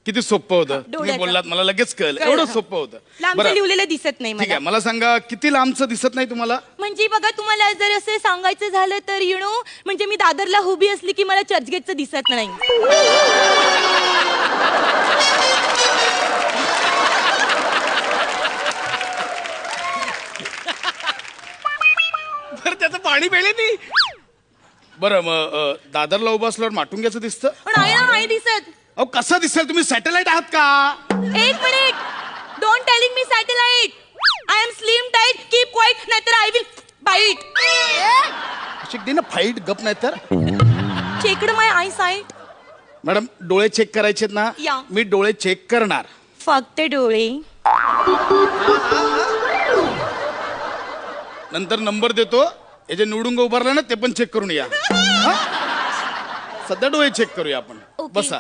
किती सोपं होतं तुम्ही डोळ्याचं. बोललात मला लगेच कळलं कळलं. एवढं सोपं होतं लांबचं लिहिलेलं दिसत नाही ठीक मला आहे मला सांगा किती लांबचं दिसत नाही तुम्हाला म्हणजे बघा तुम्हाला जर असं सांगायचं झालं तर म्हणजे मी दादरला उभी असली की मला चर्चगेटचं दिसत नाही बरं त्याचं पाणी पेले नाही बरं मग दादरला उभं असल्यावर माटुंग्याचं दिसतं पण आहे ना नाही दिसत अहो कसं दिसेल तुम्ही सॅटेलाइट आहात का एक minute don't telling me satellite I am slim tight keep quiet नाहीतर आय विल बाईट अशी दे ना फाईट गप नाही तर checked my eye sight madam डोळे चेक करायचे ना या. मी डोळे चेक करणार फक्त डोळे नंतर नंबर देतो हे जे निवडून उभारला ना ते पण चेक करून या हा? सध्या डोळे चेक करूया आपण Okay. बसा